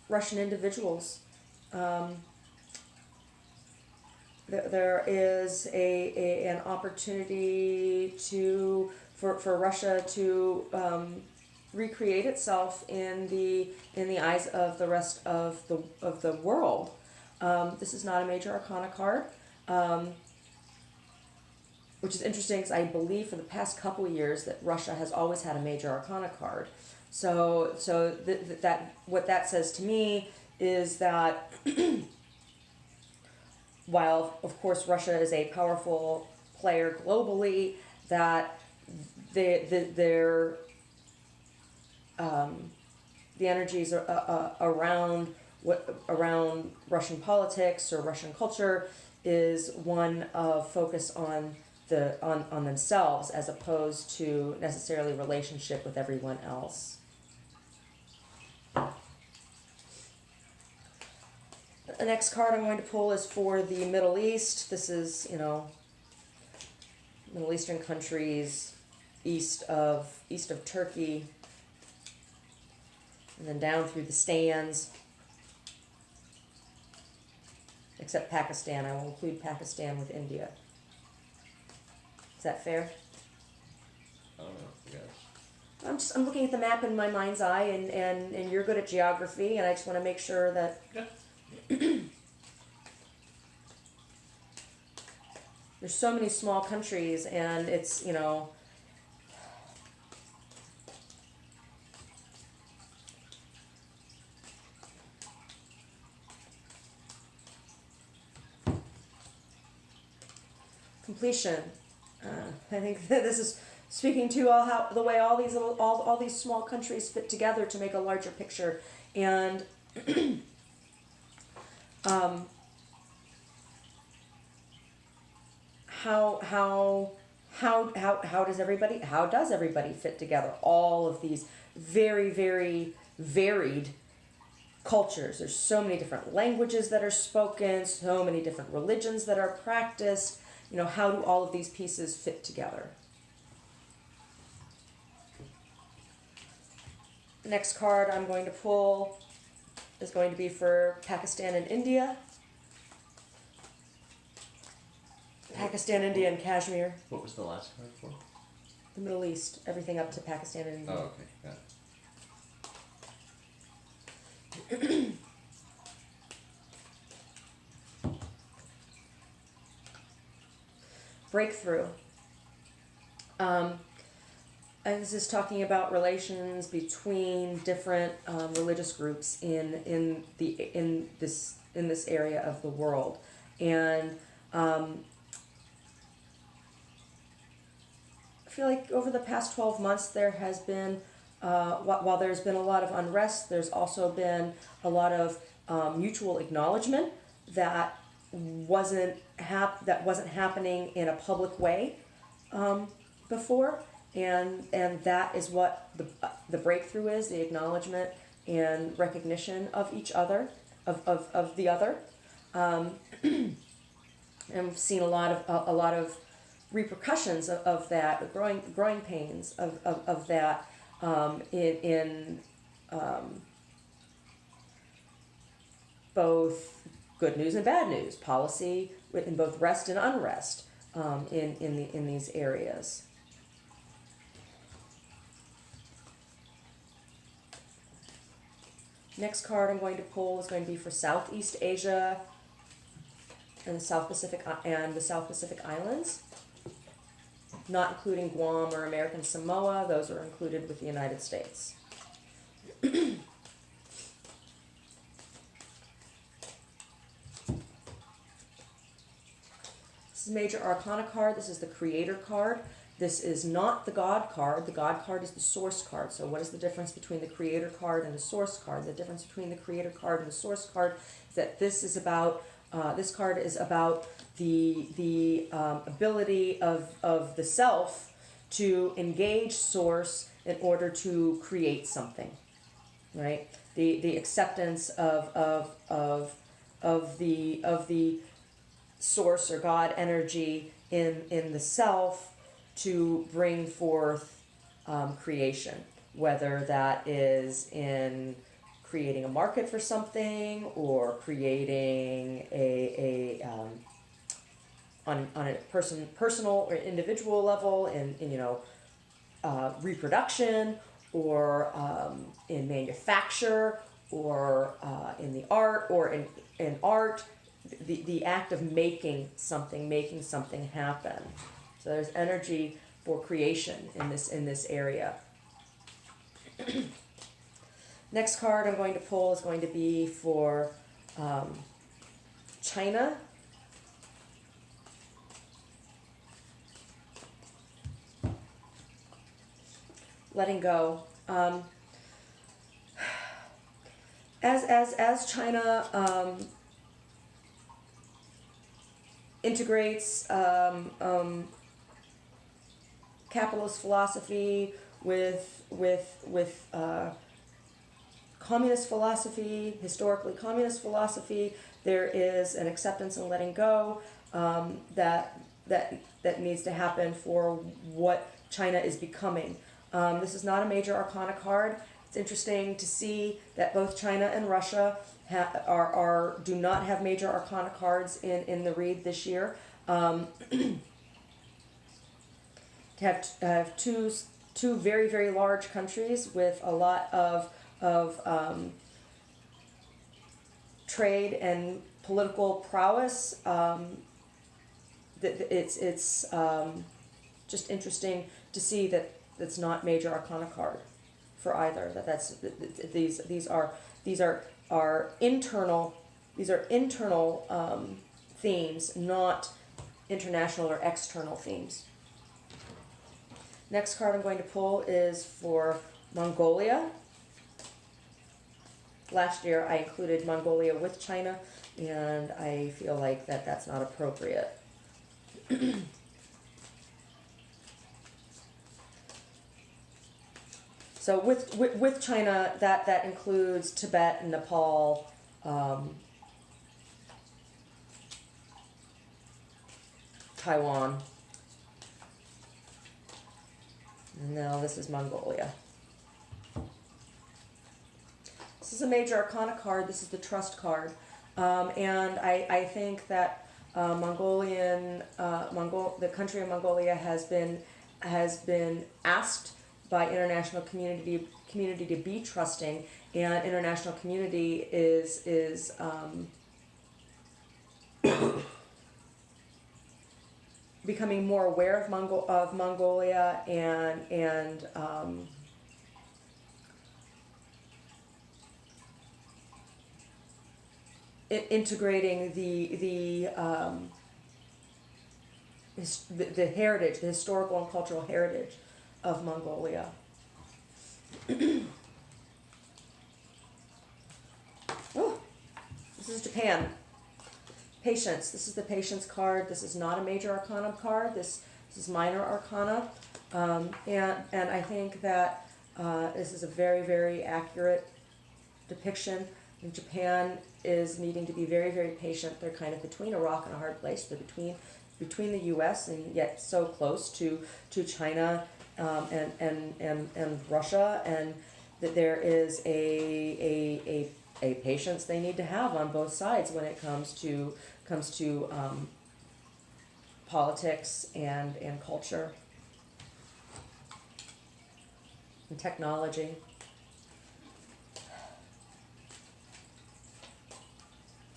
Russian individuals. There is an opportunity for Russia to recreate itself in the eyes of the rest of the world. This is not a major arcana card, which is interesting because I believe for the past couple of years that Russia has always had a major arcana card. So that what that says to me is that while of course Russia is a powerful player globally, that their the energies around Russian politics or Russian culture is one of focus on on themselves as opposed to necessarily relationship with everyone else. The next card I'm going to pull is for the Middle East. This is, Middle Eastern countries east of Turkey, and then down through the stands, except Pakistan. I will include Pakistan with India. Is that fair? I don't know. Yeah. I'm looking at the map in my mind's eye, and you're good at geography, and I just want to make sure that. Yeah. There's so many small countries, and it's completion. I think that this is speaking to the way all these small countries fit together to make a larger picture, and how does everybody fit together? All of these very, very varied cultures. There's so many different languages that are spoken, so many different religions that are practiced. How do all of these pieces fit together? The next card I'm going to pull is going to be for Pakistan and India. Pakistan, India, and Kashmir. What was the last card for? The Middle East. Everything up to Pakistan and India. Oh, okay. Got it. Breakthrough. And this is talking about relations between different religious groups in this area of the world, and I feel like over the past 12 months there has been, while there's been a lot of unrest, there's also been a lot of mutual acknowledgement that wasn't happening in a public way before, and that is what the breakthrough is: the acknowledgement and recognition of each other, of the other, and we've seen a lot of repercussions of that, growing pains of that in both good news and bad news, policy in both rest and unrest in these areas. Next card I'm going to pull is going to be for Southeast Asia and the South Pacific Islands, not including Guam or American Samoa. Those are included with the United States. This is Major Arcana card. This is the Creator card. This is not the God card. The God card is the Source card. So what is the difference between the Creator card and the Source card? The difference between the Creator card and the Source card is that this card is about the ability of the self to engage Source in order to create something, right? The acceptance of the Source or God energy in the self to bring forth creation, whether that is in creating a market for something, or creating on a personal or individual level in reproduction, or in manufacture, or in the art, or in art, the act of making something happen. So there's energy for creation in this area. Next card I'm going to pull is going to be for China. Letting go. As China integrates capitalist philosophy with communist philosophy, historically communist philosophy, there is an acceptance and letting go that needs to happen for what China is becoming. This is not a major arcana card. It's interesting to see that both China and Russia do not have major arcana cards in the read this year. To have two very, very large countries with a lot of trade and political prowess. It's just interesting to see that it's not major arcana card for either. These are internal themes, not international or external themes. Next card I'm going to pull is for Mongolia. Last year I included Mongolia with China, and I feel like that's not appropriate. So with China, that includes Tibet and Nepal, Taiwan. Now this is Mongolia. This is a major arcana card. This is the trust card, and I think that the country of Mongolia has been asked by international community to be trusting, and international community is becoming more aware of Mongolia and integrating the heritage, the historical and cultural heritage of Mongolia. Oh, this is Japan. Patience. This is the patience card. This is not a major arcana card. This is minor arcana, and I think that this is a very, very accurate depiction. And Japan is needing to be very, very patient. They're kind of between a rock and a hard place. They're between the U.S. and yet so close to China and Russia, and that there is a patience they need to have on both sides when it comes to politics and culture and technology.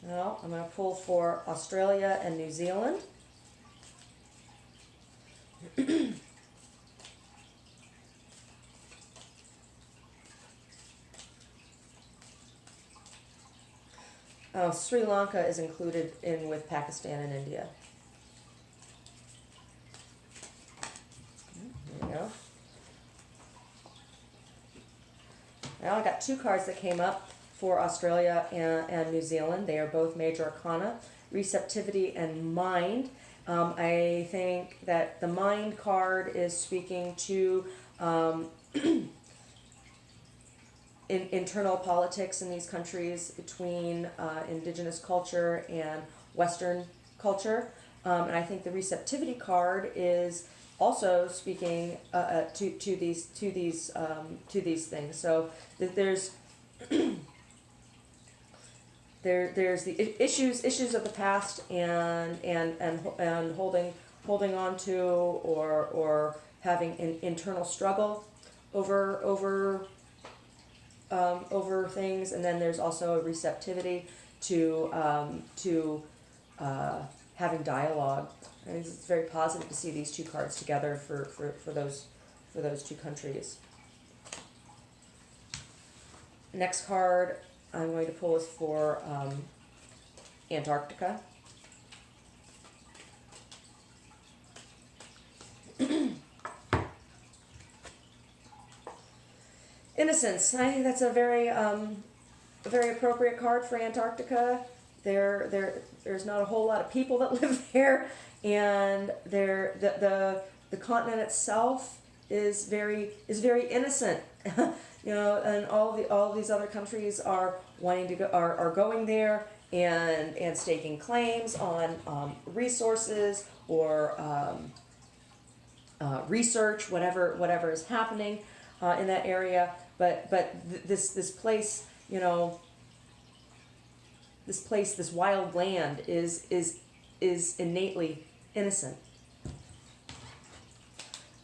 Now I'm going to pull for Australia and New Zealand. Sri Lanka is included in with Pakistan and India. There you go. Now I got two cards that came up for Australia and New Zealand. They are both major arcana, receptivity and mind. I think that the mind card is speaking to internal politics in these countries between indigenous culture and Western culture. And I think the receptivity card is also speaking to these things. So there's there's the issues of the past and holding on to or having an internal struggle over things, and then there's also a receptivity to having dialogue. I think it's very positive to see these two cards together for those two countries. Next card I'm going to pull is for Antarctica. Innocence. I think that's a very appropriate card for Antarctica. There's not a whole lot of people that live there, and the continent itself is very innocent. And all these other countries are wanting to go, are going there and staking claims on resources or research, whatever is happening in that area. But this place, this wild land is innately innocent.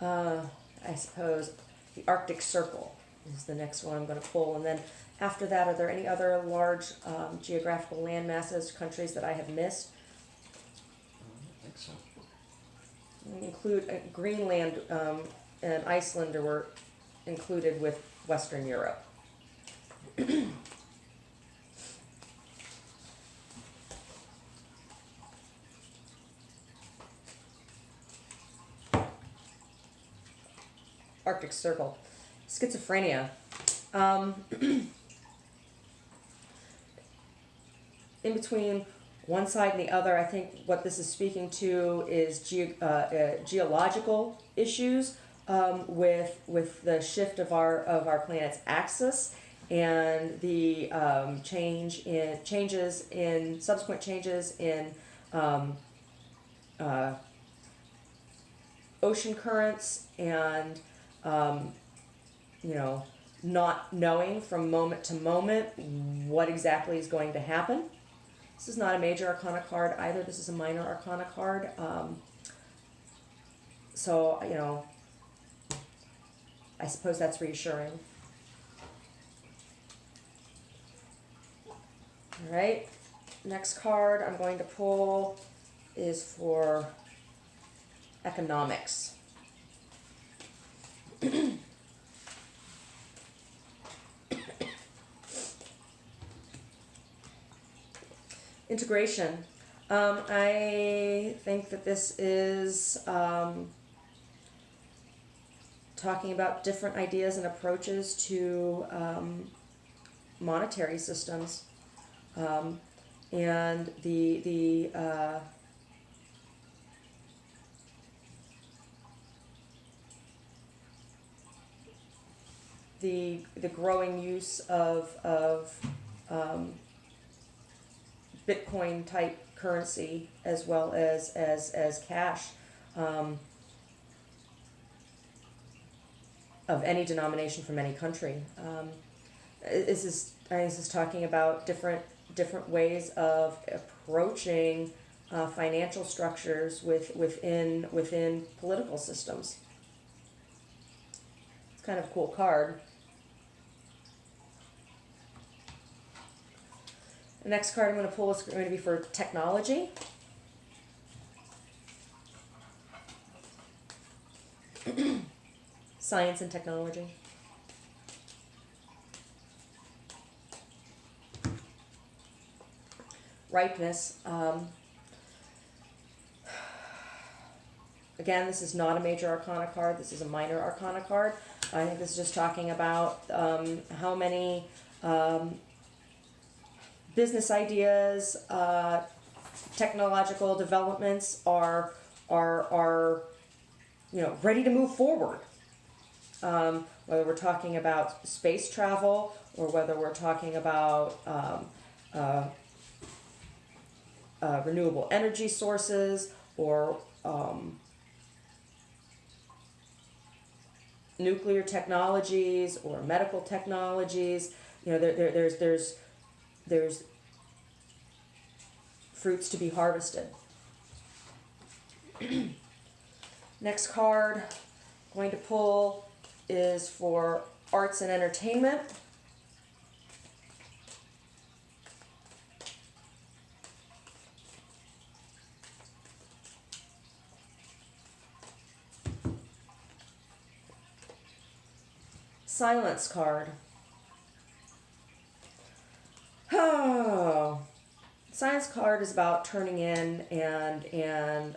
I suppose the Arctic Circle is the next one I'm going to pull, and then after that, are there any other large geographical land masses, countries that I have missed? I think so. Include Greenland and Iceland were included with Western Europe. Arctic Circle. Schizophrenia. In between one side and the other, I think what this is speaking to is geological issues with the shift of our planet's axis and the subsequent changes in ocean currents and not knowing from moment to moment what exactly is going to happen. This is not a major arcana card either. This is a minor arcana card. So, I suppose that's reassuring. All right. Next card I'm going to pull is for economics. Integration. I think that this is talking about different ideas and approaches to monetary systems, and the growing use of Bitcoin type currency as well as cash of any denomination from any country. This is talking about different ways of approaching financial structures within political systems. It's kind of a cool card. The next card I'm going to pull is going to be for technology. Science and technology. Ripeness. Again, this is not a major arcana card. This is a minor arcana card. I think this is just talking about how many business ideas, technological developments are ready to move forward. Whether we're talking about space travel or whether we're talking about renewable energy sources or nuclear technologies or medical technologies, there's fruits to be harvested. Next card I'm going to pull is for arts and entertainment. Silence card. Oh, science card is about turning in and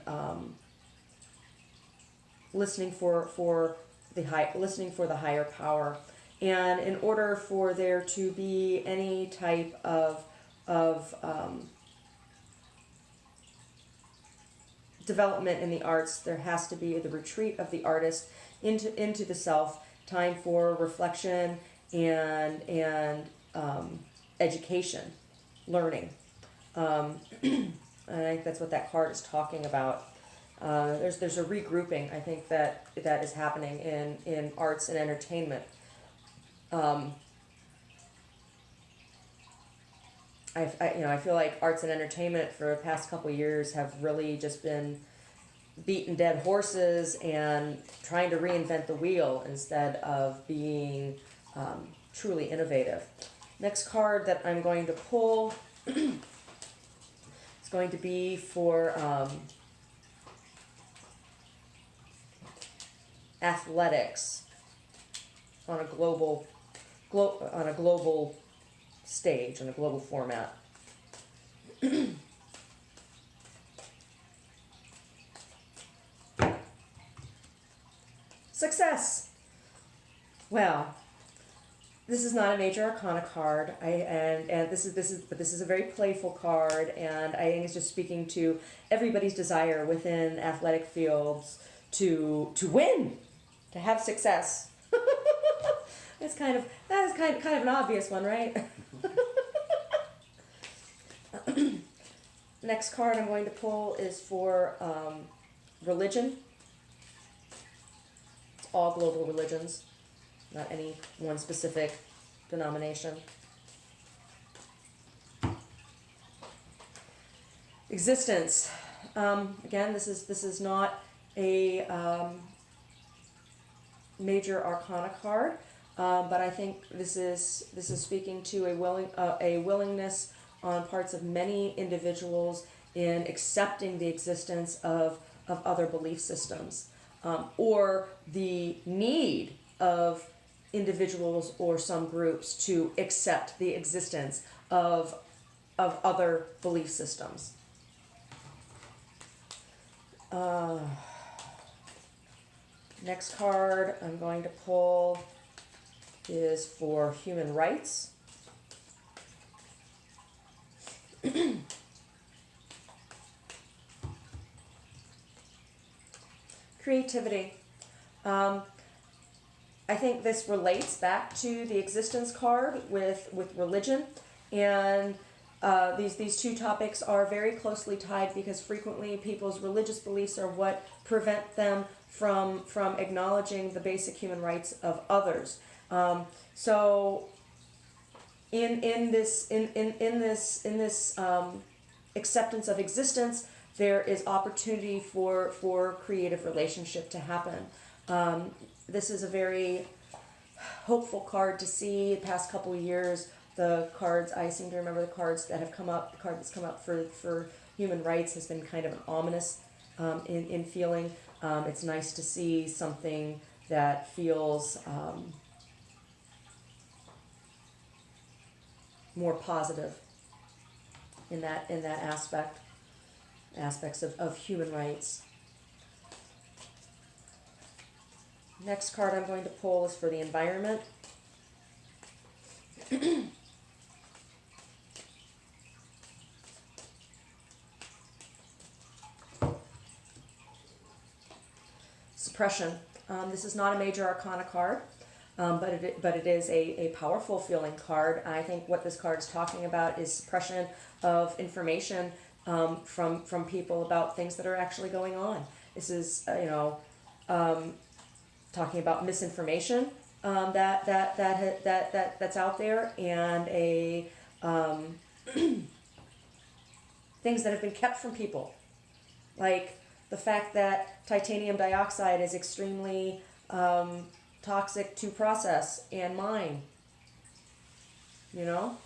listening for the higher power. And in order for there to be any type of development in the arts, there has to be the retreat of the artist into the self, time for reflection and education, learning. And I think that's what that card is talking about. There's a regrouping, I think, that is happening in arts and entertainment. I feel like arts and entertainment for the past couple of years have really just been beating dead horses and trying to reinvent the wheel instead of being truly innovative. Next card that I'm going to pull is going to be for athletics on a global stage, on a global format. Success. Well, this is not a major arcana card. This is a very playful card, and I think it's just speaking to everybody's desire within athletic fields to win, to have success. That is kind of an obvious one, right? Next card I'm going to pull is for religion. It's all global religions, not any one specific denomination. Existence. Again, this is not a major arcana card, but I think this is speaking to a willingness on parts of many individuals in accepting the existence of other belief systems, or the need of individuals or some groups to accept the existence of other belief systems. Next card I'm going to pull is for human rights. Creativity. I think this relates back to the existence card with religion, and these two topics are very closely tied because frequently people's religious beliefs are what prevent them from acknowledging the basic human rights of others. So in this acceptance of existence, there is opportunity for creative relationship to happen. This is a very hopeful card to see. The past couple of years, the cards, I seem to remember the cards that have come up, the card that's come up for human rights has been kind of an ominous in feeling. It's nice to see something that feels more positive in that aspects of human rights. Next card I'm going to pull is for the environment. Suppression. This is not a major arcana card, but it is a powerful feeling card. I think what this card is talking about is suppression of information from people about things that are actually going on. This is talking about misinformation that's out there, and things that have been kept from people, like the fact that titanium dioxide is extremely toxic to process and mine. You know,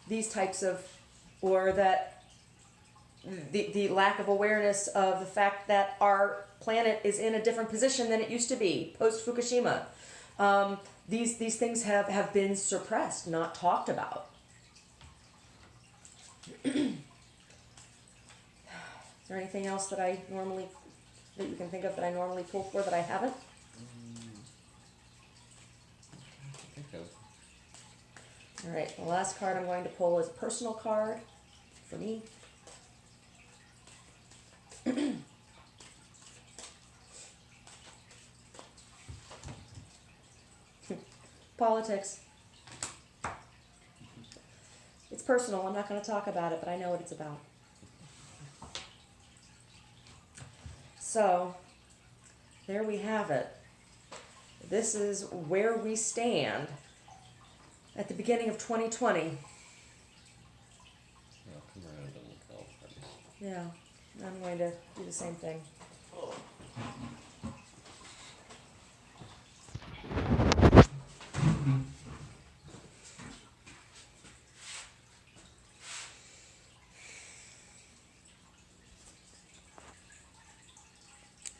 these types of, or that the lack of awareness of the fact that our planet is in a different position than it used to be post Fukushima. These things have been suppressed, not talked about. Is there anything else that you can think of that I normally pull for that I haven't? I think of. All right, the last card I'm going to pull is a personal card for me. Politics. It's personal. I'm not going to talk about it, but I know what it's about. So, there we have it. This is where we stand at the beginning of 2020. I'll come around and look at all the cards. Yeah, I'm going to do the same thing.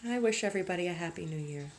I wish everybody a happy new year.